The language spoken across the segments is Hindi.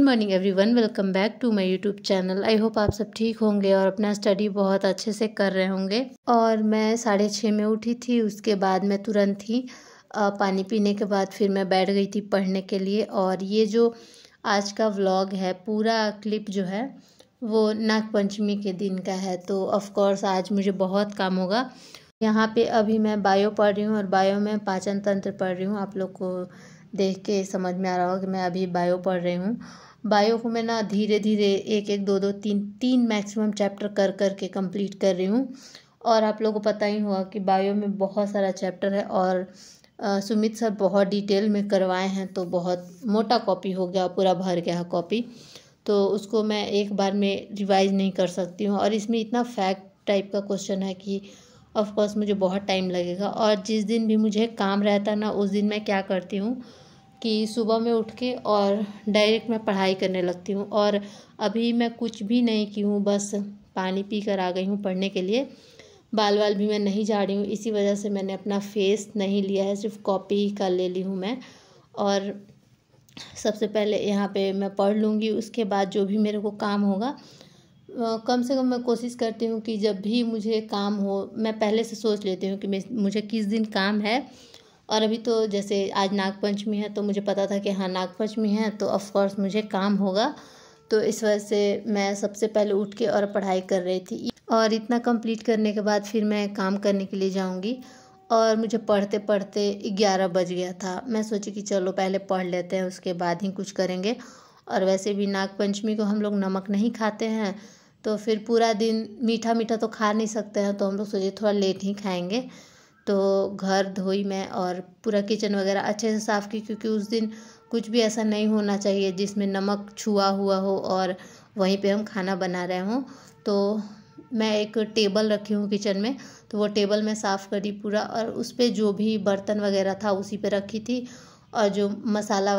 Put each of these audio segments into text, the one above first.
Morning everyone, welcome back to my YouTube channel. I hope आप सब ठीक होंगे और अपना स्टडी बहुत अच्छे से कर रहे होंगे। और मैं 6:30 में उठी थी। उसके बाद मैं तुरंत ही पानी पीने के बाद फिर मैं बैठ गई थी पढ़ने के लिए। और ये जो आज का व्लॉग है, पूरा क्लिप जो है वो नाग पंचमी के दिन का है। तो ऑफ कोर्स आज मुझे बहुत काम होगा। यहाँ पे अभी मैं बायो पढ़ रही हूँ और बायो में पाचन तंत्र पढ़ रही हूँ। आप लोग को देख के समझ में आ रहा होगा कि मैं अभी बायो पढ़ रही हूँ। बायो को मैं ना धीरे धीरे एक एक दो दो तीन मैक्सिमम चैप्टर कर कर के कंप्लीट कर रही हूँ। और आप लोगों को पता ही होगा कि बायो में बहुत सारा चैप्टर है और सुमित सर बहुत डिटेल में करवाए हैं, तो बहुत मोटा कॉपी हो गया, पूरा भर गया है कॉपी। तो उसको मैं एक बार में रिवाइज नहीं कर सकती हूँ। और इसमें इतना फैक्ट टाइप का क्वेश्चन है कि ऑफ कोर्स मुझे बहुत टाइम लगेगा। और जिस दिन भी मुझे काम रहता है ना, उस दिन मैं क्या करती हूँ कि सुबह में उठ के और डायरेक्ट मैं पढ़ाई करने लगती हूँ। और अभी मैं कुछ भी नहीं की हूँ, बस पानी पी कर आ गई हूँ पढ़ने के लिए। बाल वाल भी मैं नहीं झाड़ी हूँ, इसी वजह से मैंने अपना फेस नहीं लिया है, सिर्फ कॉपी का ले ली हूँ मैं। और सबसे पहले यहाँ पे मैं पढ़ लूँगी, उसके बाद जो भी मेरे को काम होगा कम से कम मैं कोशिश करती हूँ कि जब भी मुझे काम हो मैं पहले से सोच लेती हूँ कि मुझे किस दिन काम है। और अभी तो जैसे आज नाग पंचमी है, तो मुझे पता था कि हाँ नाग पंचमी है, तो ऑफ कोर्स मुझे काम होगा। तो इस वजह से मैं सबसे पहले उठ के और पढ़ाई कर रही थी। और इतना कंप्लीट करने के बाद फिर मैं काम करने के लिए जाऊँगी। और मुझे पढ़ते पढ़ते 11 बज गया था। मैं सोची कि चलो पहले पढ़ लेते हैं, उसके बाद ही कुछ करेंगे। और वैसे भी नाग पंचमी को हम लोग नमक नहीं खाते हैं, तो फिर पूरा दिन मीठा मीठा तो खा नहीं सकते हैं, तो हम लोग सोचे थोड़ा लेट ही खाएंगे। तो घर धोई मैं और पूरा किचन वगैरह अच्छे से साफ़ की, क्योंकि उस दिन कुछ भी ऐसा नहीं होना चाहिए जिसमें नमक छुआ हुआ हो और वहीं पे हम खाना बना रहे हों। तो मैं एक टेबल रखी हूँ किचन में, तो वो टेबल मैं साफ़ करी पूरा। और उस पर जो भी बर्तन वगैरह था उसी पे रखी थी। और जो मसाला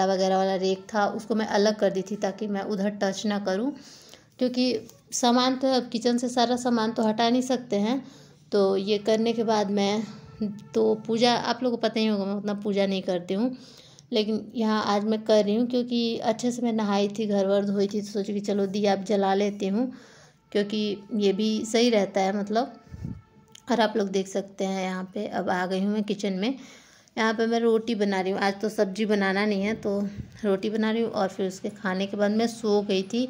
वगैरह वाला रेक था उसको मैं अलग कर दी थी, ताकि मैं उधर टच ना करूँ, क्योंकि सामान तो अब किचन से सारा सामान तो हटा नहीं सकते हैं। तो ये करने के बाद मैं तो पूजा, आप लोगों को पता ही होगा मैं उतना पूजा नहीं करती हूँ, लेकिन यहाँ आज मैं कर रही हूँ क्योंकि अच्छे से मैं नहाई थी, घर वर धोई थी, तो सोची कि चलो दिया अब जला लेती हूँ, क्योंकि ये भी सही रहता है मतलब। और आप लोग देख सकते हैं यहाँ पे अब आ गई हूँ मैं किचन में। यहाँ पे मैं रोटी बना रही हूँ, आज तो सब्जी बनाना नहीं है, तो रोटी बना रही हूँ। और फिर उसके खाने के बाद मैं सो गई थी।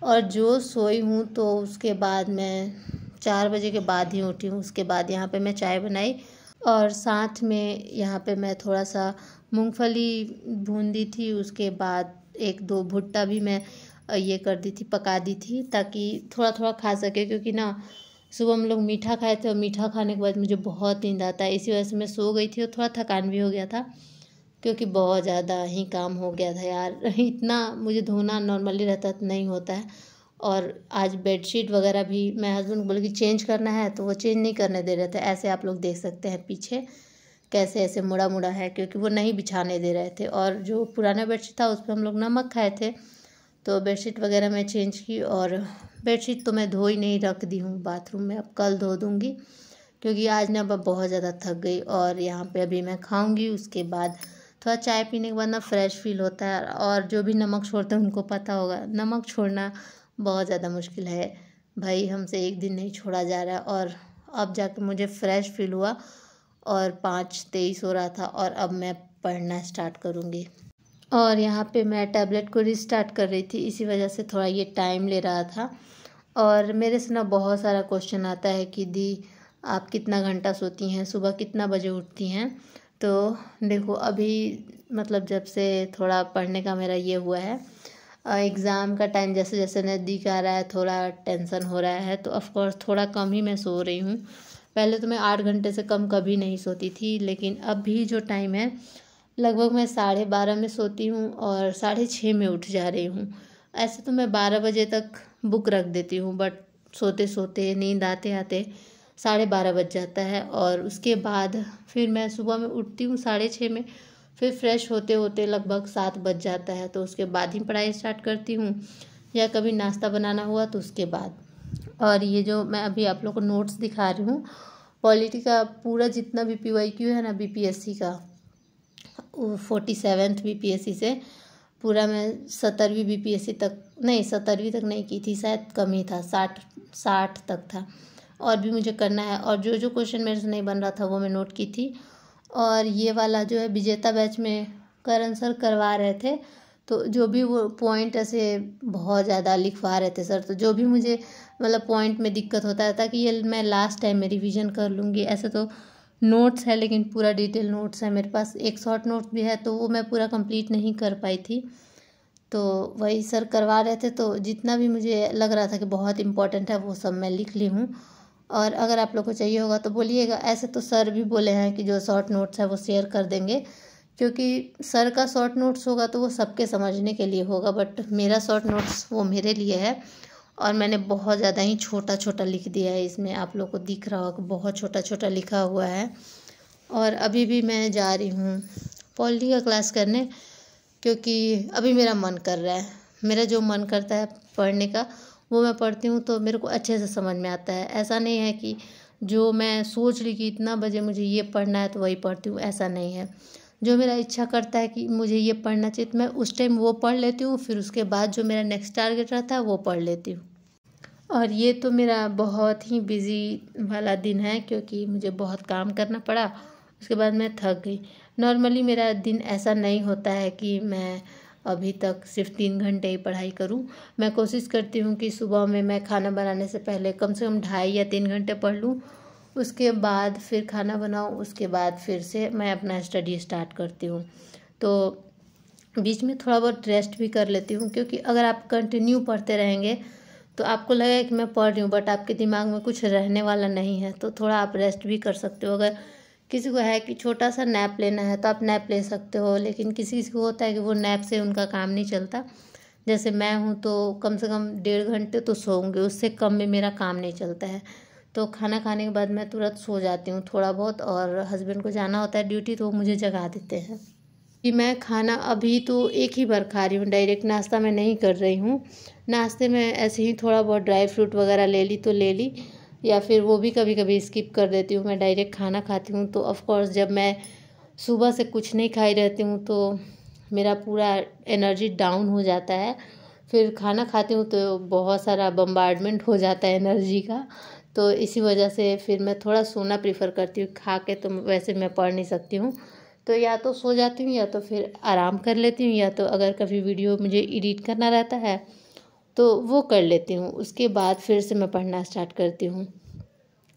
और जो सोई हूँ तो उसके बाद मैं 4 बजे के बाद ही उठी हूँ। उसके बाद यहाँ पे मैं चाय बनाई और साथ में यहाँ पे मैं थोड़ा सा मूंगफली भून दी थी। उसके बाद 1-2 भुट्टा भी मैं ये कर दी थी, पका दी थी, ताकि थोड़ा थोड़ा खा सके, क्योंकि ना सुबह हम लोग मीठा खाए थे और मीठा खाने के बाद मुझे बहुत नींद आता है, इसी वजह से मैं सो गई थी। और थोड़ा थकान भी हो गया था, क्योंकि बहुत ज़्यादा ही काम हो गया था यार। इतना मुझे धोना नॉर्मली रहता तो नहीं होता है। और आज बेडशीट वगैरह भी मैं हस्बैंड को बोली कि चेंज करना है, तो वो चेंज नहीं करने दे रहे थे। ऐसे आप लोग देख सकते हैं पीछे कैसे ऐसे मुड़ा मुड़ा है, क्योंकि वो नहीं बिछाने दे रहे थे। और जो पुराना बेडशीट था उस पर हम लोग नमक खाए थे, तो बेडशीट वगैरह मैं चेंज की। और बेडशीट तो मैं धो ही नहीं, रख दी हूँ बाथरूम में, अब कल धो दूँगी, क्योंकि आज ना मैं बहुत ज़्यादा थक गई। और यहाँ पे अभी मैं खाऊंगी, उसके बाद थोड़ा चाय पीने के बाद ना फ्रेश फील होता है। और जो भी नमक छोड़ते हैं उनको पता होगा, नमक छोड़ना बहुत ज़्यादा मुश्किल है भाई, हमसे एक दिन नहीं छोड़ा जा रहा है। और अब जाके मुझे फ्रेश फील हुआ और 5:23 हो रहा था, और अब मैं पढ़ना स्टार्ट करूँगी। और यहाँ पे मैं टैबलेट को रिस्टार्ट कर रही थी, इसी वजह से थोड़ा ये टाइम ले रहा था। और मेरे से ना बहुत सारा क्वेश्चन आता है कि दी आप कितना घंटा सोती हैं, सुबह कितना बजे उठती हैं। तो देखो अभी मतलब जब से थोड़ा पढ़ने का मेरा ये हुआ है, एग्ज़ाम का टाइम जैसे जैसे नज़दीक आ रहा है, थोड़ा टेंशन हो रहा है, तो ऑफ कोर्स थोड़ा कम ही मैं सो रही हूँ। पहले तो मैं 8 घंटे से कम कभी नहीं सोती थी, लेकिन अभी जो टाइम है लगभग मैं 12:30 में सोती हूँ और 6:30 में उठ जा रही हूँ। ऐसे तो मैं 12 बजे तक बुक रख देती हूँ, बट सोते सोते नींद आते आते 12:30 बज जाता है। और उसके बाद फिर मैं सुबह में उठती हूँ 6:30 में, फिर फ्रेश होते होते लगभग 7 बज जाता है, तो उसके बाद ही पढ़ाई स्टार्ट करती हूँ, या कभी नाश्ता बनाना हुआ तो उसके बाद। और ये जो मैं अभी आप लोग को नोट्स दिखा रही हूँ, पॉलिटी का पूरा जितना भी PYQ है ना, BPSC का 47th BPSC से पूरा मैं 17वीं बीपीएससी तक नहीं, 17वीं तक नहीं की थी, शायद कम ही था, 60 तक था। और भी मुझे करना है, और जो जो क्वेश्चन मेरे से नहीं बन रहा था वो मैं नोट की थी। और ये वाला जो है विजेता बैच में करण सर करवा रहे थे, तो जो भी वो पॉइंट ऐसे बहुत ज़्यादा लिखवा रहे थे सर, तो जो भी मुझे मतलब पॉइंट में दिक्कत होता है ताकि ये मैं लास्ट टाइम में रिवीजन कर लूँगी। ऐसे तो नोट्स है लेकिन पूरा डिटेल नोट्स है मेरे पास, एक शॉर्ट नोट भी है, तो वो मैं पूरा कंप्लीट नहीं कर पाई थी। तो वही सर करवा रहे थे, तो जितना भी मुझे लग रहा था कि बहुत इम्पोर्टेंट है वो सब मैं लिख ली हूँ। और अगर आप लोग को चाहिए होगा तो बोलिएगा। ऐसे तो सर भी बोले हैं कि जो शॉर्ट नोट्स है वो शेयर कर देंगे, क्योंकि सर का शॉर्ट नोट्स होगा तो वो सबके समझने के लिए होगा, बट मेरा शॉर्ट नोट्स वो मेरे लिए है। और मैंने बहुत ज़्यादा ही छोटा छोटा लिख दिया है इसमें, आप लोग को दिख रहा होगा बहुत छोटा छोटा लिखा हुआ है। और अभी भी मैं जा रही हूँ पॉलिटी का क्लास करने, क्योंकि अभी मेरा मन कर रहा है। मेरा जो मन करता है पढ़ने का वो मैं पढ़ती हूँ, तो मेरे को अच्छे से समझ में आता है। ऐसा नहीं है कि जो मैं सोच ली कि इतना बजे मुझे ये पढ़ना है तो वही पढ़ती हूँ, ऐसा नहीं है। जो मेरा इच्छा करता है कि मुझे ये पढ़ना चाहिए तो मैं उस टाइम वो पढ़ लेती हूँ, फिर उसके बाद जो मेरा नेक्स्ट टारगेट रहता है वो पढ़ लेती हूँ। और ये तो मेरा बहुत ही बिज़ी वाला दिन है, क्योंकि मुझे बहुत काम करना पड़ा, उसके बाद मैं थक गई। नॉर्मली मेरा दिन ऐसा नहीं होता है कि मैं अभी तक सिर्फ 3 घंटे ही पढ़ाई करूं। मैं कोशिश करती हूं कि सुबह में मैं खाना बनाने से पहले कम से कम 2.5 या 3 घंटे पढ़ लूं, उसके बाद फिर खाना बनाऊं, उसके बाद फिर से मैं अपना स्टडी स्टार्ट करती हूं। तो बीच में थोड़ा बहुत रेस्ट भी कर लेती हूँ, क्योंकि अगर आप कंटिन्यू पढ़ते रहेंगे तो आपको लगेगा कि मैं पढ़ रही हूँ, बट आपके दिमाग में कुछ रहने वाला नहीं है। तो थोड़ा आप रेस्ट भी कर सकते हो। अगर किसी को है कि छोटा सा नैप लेना है तो आप नैप ले सकते हो, लेकिन किसी किसी को होता है कि वो नैप से उनका काम नहीं चलता। जैसे मैं हूँ तो कम से कम 1.5 घंटे तो सोऊंगी, उससे कम में मेरा काम नहीं चलता है। तो खाना खाने के बाद मैं तुरंत सो जाती हूँ थोड़ा बहुत, और हस्बैंड को जाना होता है ड्यूटी तो वो मुझे जगा देते हैं। कि मैं खाना अभी तो एक ही बार खा रही हूँ, डायरेक्ट नाश्ता मैं नहीं कर रही हूँ। नाश्ते में ऐसे ही थोड़ा बहुत ड्राई फ्रूट वगैरह ले ली तो ले ली, या फिर वो भी कभी कभी स्किप कर देती हूँ। मैं डायरेक्ट खाना खाती हूँ। तो ऑफ़ कोर्स जब मैं सुबह से कुछ नहीं खाई रहती हूँ तो मेरा पूरा एनर्जी डाउन हो जाता है। फिर खाना खाती हूँ तो बहुत सारा बम्बार्डमेंट हो जाता है एनर्जी का, तो इसी वजह से फिर मैं थोड़ा सोना प्रीफर करती हूँ। खा के तो वैसे मैं पढ़ नहीं सकती हूँ, तो या तो सो जाती हूँ या तो फिर आराम कर लेती हूँ, या तो अगर कभी वीडियो मुझे एडिट करना रहता है तो वो कर लेती हूँ। उसके बाद फिर से मैं पढ़ना स्टार्ट करती हूँ।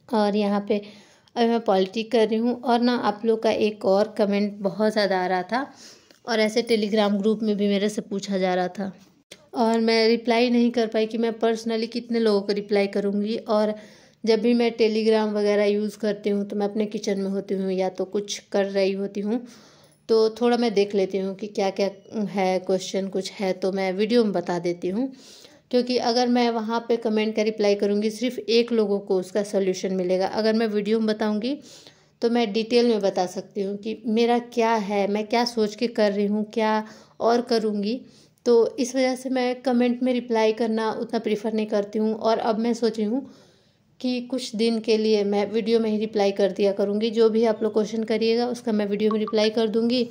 और यहाँ पे अभी मैं पॉलिटिक कर रही हूँ। और ना आप लोग का एक और कमेंट बहुत ज़्यादा आ रहा था, और ऐसे टेलीग्राम ग्रुप में भी मेरे से पूछा जा रहा था, और मैं रिप्लाई नहीं कर पाई कि मैं पर्सनली कितने लोगों को रिप्लाई करूँगी। और जब भी मैं टेलीग्राम वगैरह यूज़ करती हूँ तो मैं अपने किचन में होती हूँ या तो कुछ कर रही होती हूँ, तो थोड़ा मैं देख लेती हूँ कि क्या क्या है, क्वेश्चन कुछ है तो मैं वीडियो में बता देती हूँ। क्योंकि अगर मैं वहाँ पे कमेंट का रिप्लाई करूँगी सिर्फ एक लोगों को उसका सॉल्यूशन मिलेगा। अगर मैं वीडियो में बताऊँगी तो मैं डिटेल में बता सकती हूँ कि मेरा क्या है, मैं क्या सोच के कर रही हूँ, क्या और करूँगी। तो इस वजह से मैं कमेंट में रिप्लाई करना उतना प्रीफर नहीं करती हूँ। और अब मैं सोची हूँ कि कुछ दिन के लिए मैं वीडियो में ही रिप्लाई कर दिया करूँगी। जो भी आप लोग क्वेश्चन करिएगा उसका मैं वीडियो में रिप्लाई कर दूँगी।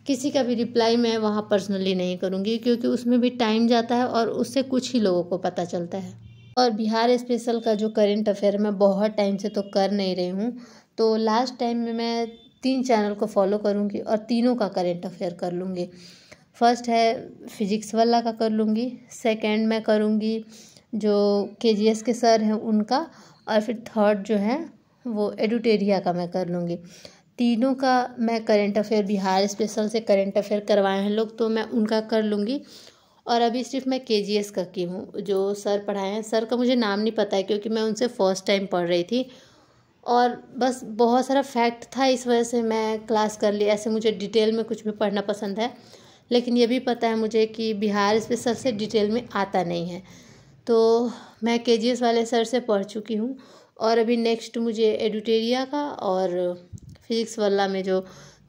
किसी का भी रिप्लाई मैं वहाँ पर्सनली नहीं करूँगी, क्योंकि उसमें भी टाइम जाता है और उससे कुछ ही लोगों को पता चलता है। और बिहार स्पेशल का जो करेंट अफेयर मैं बहुत टाइम से तो कर नहीं रही हूँ, तो लास्ट टाइम में मैं 3 चैनल को फॉलो करूँगी और तीनों का करेंट अफेयर कर लूँगी। फर्स्ट है फिजिक्स वाला का कर लूँगी, सेकंड मैं करूँगी जो केजीएस के सर हैं उनका, और फिर थर्ड जो है वो एडुटेरिया का मैं कर लूँगी। तीनों का मैं करेंट अफेयर बिहार स्पेशल से करेंट अफेयर करवाए हैं लोग, तो मैं उनका कर लूँगी। और अभी सिर्फ मैं केजीएस का की हूँ, जो सर पढ़ाए हैं। सर का मुझे नाम नहीं पता है क्योंकि मैं उनसे फर्स्ट टाइम पढ़ रही थी, और बस बहुत सारा फैक्ट था इस वजह से मैं क्लास कर ली। ऐसे मुझे डिटेल में कुछ भी पढ़ना पसंद है, लेकिन ये भी पता है मुझे कि बिहार स्पेशल से डिटेल में आता नहीं है। तो मैं केजीएस वाले सर से पढ़ चुकी हूँ, और अभी नेक्स्ट मुझे एडुटेरिया का और फिजिक्स वाला में जो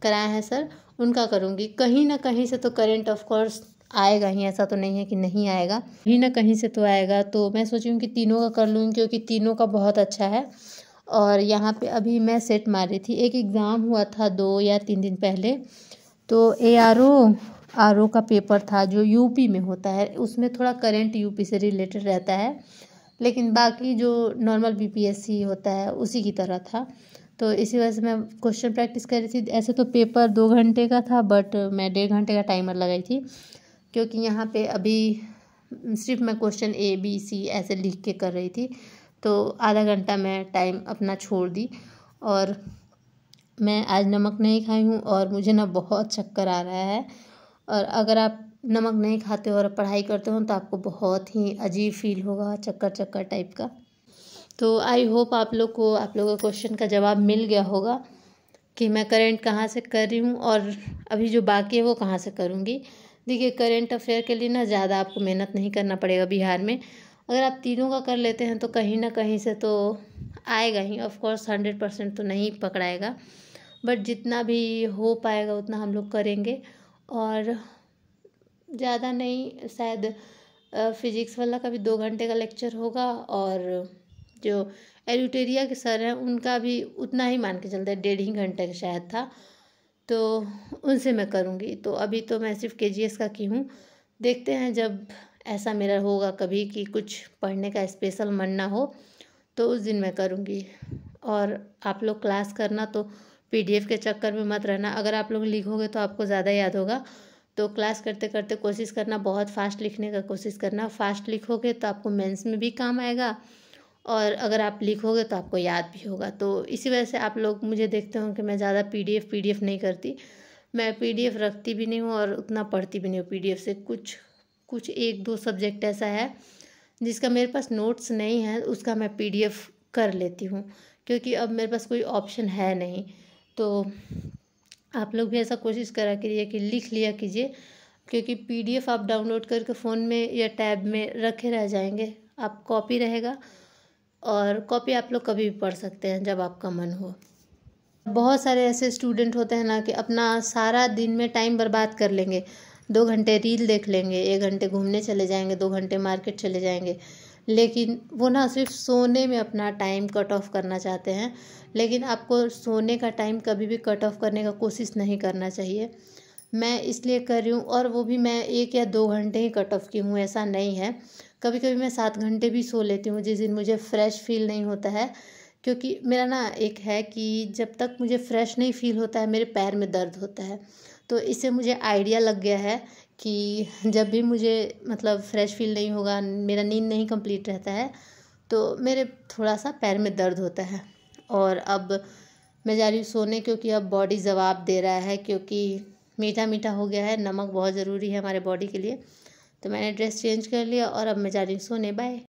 कराए हैं सर उनका करूँगी। कहीं ना कहीं से तो करेंट ऑफ कोर्स आएगा ही, ऐसा तो नहीं है कि नहीं आएगा, कहीं ना कहीं से तो आएगा। तो मैं सोची हूँ कि तीनों का कर लूँगी, क्योंकि तीनों का बहुत अच्छा है। और यहाँ पे अभी मैं सेट मार रही थी, एक एग्ज़ाम हुआ था 2 या 3 दिन पहले, तो ARO आरओ का पेपर था जो यूपी में होता है, उसमें थोड़ा करंट यूपी से रिलेटेड रहता है, लेकिन बाकी जो नॉर्मल बीपीएससी होता है उसी की तरह था। तो इसी वजह से मैं क्वेश्चन प्रैक्टिस कर रही थी। ऐसे तो पेपर 2 घंटे का था, बट मैं 1.5 घंटे का टाइमर लगाई थी, क्योंकि यहाँ पे अभी सिर्फ मैं क्वेश्चन ए बी सी ऐसे लिख के कर रही थी, तो आधा घंटा मैं टाइम अपना छोड़ दी। और मैं आज नमक नहीं खाई हूँ और मुझे ना बहुत चक्कर आ रहा है। और अगर आप नमक नहीं खाते हो और पढ़ाई करते हो तो आपको बहुत ही अजीब फील होगा, चक्कर चक्कर टाइप का। तो आई होप आप लोगों का क्वेश्चन का जवाब मिल गया होगा कि मैं करंट कहाँ से कर रही हूँ और अभी जो बाकी है वो कहाँ से करूँगी। देखिए, करंट अफेयर के लिए ना ज़्यादा आपको मेहनत नहीं करना पड़ेगा बिहार में। अगर आप तीनों का कर लेते हैं तो कहीं ना कहीं से तो आएगा ही। ऑफ कोर्स 100% तो नहीं पकड़ाएगा, बट जितना भी हो पाएगा उतना हम लोग करेंगे। और ज़्यादा नहीं, शायद फिज़िक्स वाला का भी 2 घंटे का लेक्चर होगा, और जो एल्यूटेरिया के सर हैं उनका भी उतना ही मान के चलते हैं, 1.5 ही घंटे का शायद था, तो उनसे मैं करूँगी। तो अभी तो मैं सिर्फ केजीएस का की हूँ। देखते हैं जब ऐसा मेरा होगा कभी कि कुछ पढ़ने का स्पेशल मन ना हो तो उस दिन मैं करूँगी। और आप लोग क्लास करना, तो पीडीएफ के चक्कर में मत रहना। अगर आप लोग लिखोगे तो आपको ज़्यादा याद होगा, तो क्लास करते करते कोशिश करना बहुत फास्ट लिखने का कोशिश करना। फास्ट लिखोगे तो आपको मेंस में भी काम आएगा, और अगर आप लिखोगे तो आपको याद भी होगा। तो इसी वजह से आप लोग मुझे देखते हो कि मैं ज़्यादा पीडीएफ नहीं करती। मैं पीडीएफ रखती भी नहीं हूँ और उतना पढ़ती भी नहीं हूँ पीडीएफ से। कुछ 1-2 सब्जेक्ट ऐसा है जिसका मेरे पास नोट्स नहीं है, उसका मैं पीडीएफ कर लेती हूँ, क्योंकि अब मेरे पास कोई ऑप्शन है नहीं। तो आप लोग भी ऐसा कोशिश करा कीजिए कि लिख लिया कीजिए, क्योंकि पीडीएफ आप डाउनलोड करके फ़ोन में या टैब में रखे रह जाएंगे, आप कॉपी रहेगा, और कॉपी आप लोग कभी भी पढ़ सकते हैं जब आपका मन हो। बहुत सारे ऐसे स्टूडेंट होते हैं ना कि अपना सारा दिन में टाइम बर्बाद कर लेंगे। 2 घंटे रील देख लेंगे, 1 घंटे घूमने चले जाएंगे, 2 घंटे मार्केट चले जाएंगे, लेकिन वो ना सिर्फ सोने में अपना टाइम कट ऑफ करना चाहते हैं। लेकिन आपको सोने का टाइम कभी भी कट ऑफ करने का कोशिश नहीं करना चाहिए। मैं इसलिए कर रही हूँ, और वो भी मैं 1 या 2 घंटे ही कट ऑफ की हूँ, ऐसा नहीं है। कभी कभी मैं 7 घंटे भी सो लेती हूँ जिस दिन मुझे फ़्रेश फील नहीं होता है। क्योंकि मेरा ना एक है कि जब तक मुझे फ़्रेश नहीं फील होता है मेरे पैर में दर्द होता है। तो इससे मुझे आइडिया लग गया है कि जब भी मुझे मतलब फ़्रेश फील नहीं होगा, मेरा नींद नहीं कंप्लीट रहता है, तो मेरे थोड़ा सा पैर में दर्द होता है। और अब मैं जा रही हूँ सोने, क्योंकि अब बॉडी जवाब दे रहा है, क्योंकि मीठा मीठा हो गया है। नमक बहुत ज़रूरी है हमारे बॉडी के लिए। तो मैंने ड्रेस चेंज कर लिया और अब मैं जा रही हूँ सोने। बाय।